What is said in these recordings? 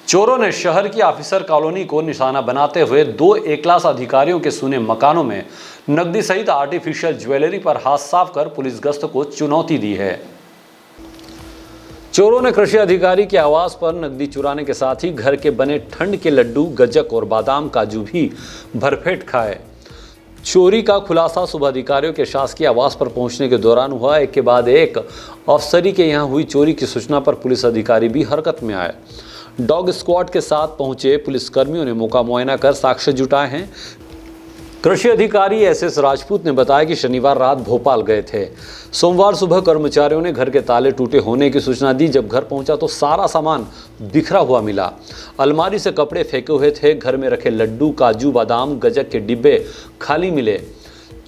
चोरों ने शहर की ऑफिसर कॉलोनी को निशाना बनाते हुए 2 ए क्लास अधिकारियों के सुने मकानों में नकदी सहित आर्टिफिशियल ज्वेलरी पर हाथ साफ कर पुलिस गश्त को चुनौती दी है। चोरों ने कृषि अधिकारी के आवास पर नकदी चुराने के साथ ही घर के बने ठंड के लड्डू, गज्जक और बादाम काजू भी भरपेट खाए। चोरी का खुलासा सुबह अधिकारियों के शासकीय आवास पर पहुंचने के दौरान हुआ। एक के बाद एक अफसरी के यहां हुई चोरी की सूचना पर पुलिस अधिकारी भी हरकत में आए। डॉग स्क्वाड के साथ पहुंचे पुलिसकर्मियों ने मौका मुआयना कर साक्ष्य जुटाए हैं। कृषि अधिकारी एसएस राजपूत ने बताया कि शनिवार रात भोपाल गए थे। सोमवार सुबह कर्मचारियों ने घर के ताले टूटे होने की सूचना दी। जब घर पहुंचा तो सारा सामान बिखरा हुआ मिला। अलमारी से कपड़े फेंके हुए थे। घर में रखे लड्डू, काजू, बादाम, गज्जक के डिब्बे खाली मिले।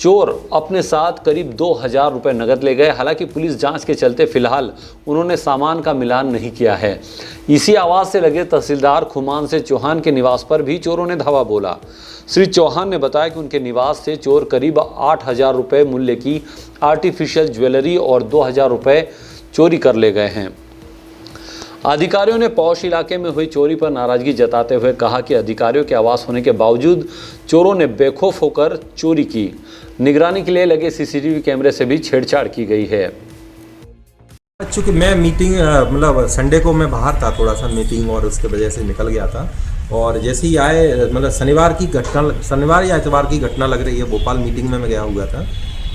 चोर अपने साथ करीब 2000 रुपये नकद ले गए। हालांकि पुलिस जांच के चलते फिलहाल उन्होंने सामान का मिलान नहीं किया है। इसी आवास से लगे तहसीलदार खुमान से चौहान के निवास पर भी चोरों ने धावा बोला। श्री चौहान ने बताया कि उनके निवास से चोर करीब 8000 रुपये मूल्य की आर्टिफिशियल ज्वेलरी और 2000 रुपये चोरी कर ले गए हैं। अधिकारियों ने पौष इलाके में हुई चोरी पर नाराजगी जताते हुए कहा कि अधिकारियों के आवास होने के बावजूद चोरों ने बेखौफ होकर चोरी की। निगरानी के लिए लगे सीसीटीवी कैमरे से भी छेड़छाड़ की गई है। चूँकि मैं मीटिंग मतलब संडे को मैं बाहर था, थोड़ा सा मीटिंग और उसके वजह से निकल गया था। और जैसे ही आए मतलब शनिवार या इतवार की घटना लग रही है। भोपाल मीटिंग में मैं गया हुआ था,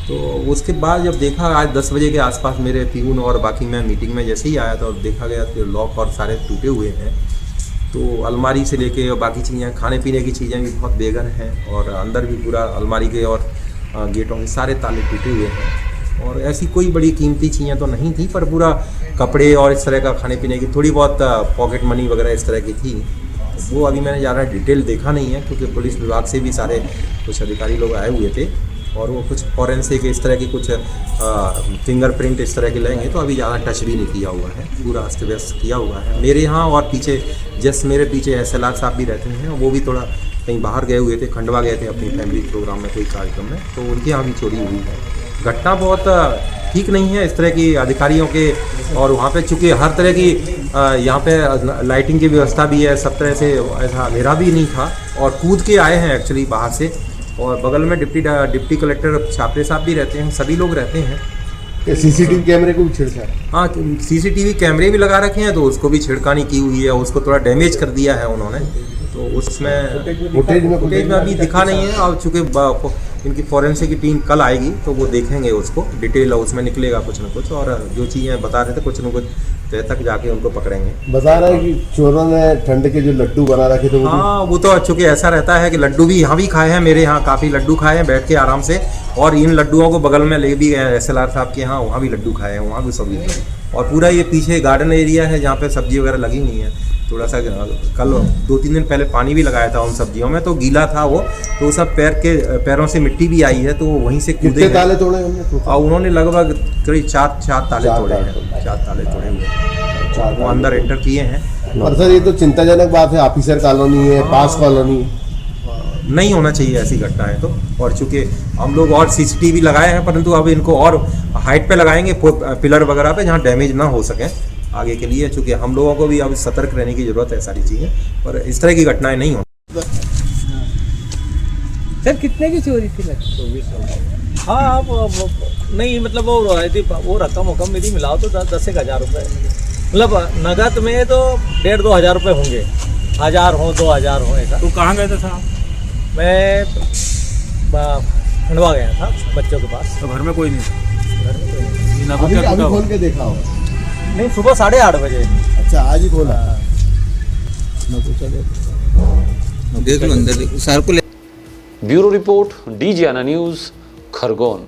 तो उसके बाद जब देखा आज 10 बजे के आसपास मेरे प्यून और बाकी मैं मीटिंग में जैसे ही आया था और देखा गया तो लॉक और सारे टूटे हुए हैं। तो अलमारी से लेके और बाकी चीज़ें, खाने पीने की चीज़ें भी बहुत बेघर हैं और अंदर भी पूरा अलमारी के और गेटों के सारे ताले टूटे हुए हैं। और ऐसी कोई बड़ी कीमती चीज़ें तो नहीं थी, पर पूरा कपड़े और इस तरह का खाने पीने की थोड़ी बहुत पॉकेट मनी वगैरह इस तरह की थी। वो अभी मैंने ज़्यादा डिटेल देखा नहीं है, क्योंकि पुलिस विभाग से भी सारे कुछ अधिकारी लोग आए हुए थे और वो कुछ फॉरेंसिक इस तरह की कुछ फिंगरप्रिंट इस तरह के लेंगे। तो अभी ज़्यादा टच भी नहीं किया हुआ है, पूरा अस्त व्यस्त किया हुआ है मेरे यहाँ। और पीछे जस्ट मेरे पीछे SLR साहब भी रहते हैं, वो भी थोड़ा कहीं बाहर गए हुए थे, खंडवा गए थे अपनी फैमिली प्रोग्राम में, कोई कार्यक्रम में, तो उनके यहाँ भी चोरी हुई है। घटना बहुत ठीक नहीं है इस तरह की अधिकारियों के। और वहाँ पे चूँकि हर तरह की यहाँ पे लाइटिंग की व्यवस्था भी है, सब तरह से ऐसा अंधेरा भी नहीं था और कूद के आए हैं एक्चुअली बाहर से। और बगल में डिप्टी कलेक्टर छापरे साहब भी रहते हैं, सभी लोग रहते हैं। सीसीटीवी कैमरे को भी छेड़छाड़? हाँ, सीसीटीवी कैमरे भी लगा रखे हैं, तो उसको भी छिड़कानी की हुई है, उसको थोड़ा डैमेज कर दिया है उन्होंने। तो उसमें फुटेज में अभी दिखा नहीं है। और चूँकि इनकी फॉरेंसिक की टीम कल आएगी तो वो देखेंगे उसको डिटेल, उसमें निकलेगा कुछ ना कुछ। और जो चीज़ें बता रहे थे कुछ ना कुछ तय तक जाके उनको पकड़ेंगे। बता रहे हैं कि चोरों ने ठंड के जो लड्डू बना रखे थे, हाँ, वो तो चूँकि ऐसा रहता है कि लड्डू भी यहाँ भी खाए हैं, मेरे यहाँ काफ़ी लड्डू खाए हैं बैठ के आराम से। और इन लड्डुओं को बगल में ले भी गए SLR साहब के यहाँ, वहाँ भी लड्डू खाए हैं, वहाँ भी सब्जी खाए। और पूरा ये पीछे गार्डन एरिया है जहाँ पे सब्जी वगैरह लगी हुई है। थोड़ा सा कल 2-3 दिन पहले पानी भी लगाया था उन सब्जियों में, तो गीला था वो, तो सब पैरों से मिट्टी भी आई है, तो वहीं से कूदे ताले तोड़े हमने। और उन्होंने लगभग करीब 4 ताले तोड़े हैं, 4 ताले तोड़े हुए, वो अंदर एंटर किए हैं। और सर ये तो चिंताजनक बात है, ऑफिसर कॉलोनी है, पास कॉलोनी, नहीं होना चाहिए ऐसी घटनाएं तो। और चूँकि हम लोग और सीसीटीवी लगाए हैं, परंतु अब इनको और हाइट पे लगाएंगे पिलर वगैरह पे, जहाँ डैमेज ना हो सके आगे के लिए। चूँकि हम लोगों को भी अब सतर्क रहने की ज़रूरत है सारी चीज़ें, और इस तरह की घटनाएं नहीं हों। सर कितने की चोरी थी? 24। हाँ, नहीं मतलब वो रकम मेरी मिलाओ तो 10-10 रुपये, मतलब नगद में तो 1,500-2 हज़ार रुपये होंगे, 1000 हो 2000 हो ऐसा। तो कहाँ गए थे साहब? मैं खंडवा गया था बच्चों के पास। तो घर में कोई नहीं? घर में कोई नहीं। अभी खोल के देखा होगा? नहीं, सुबह 8:30 बजे। अच्छा, आज ही खोला? देख लो अंदर सर को। Bureau report, DGNA news, Khargone.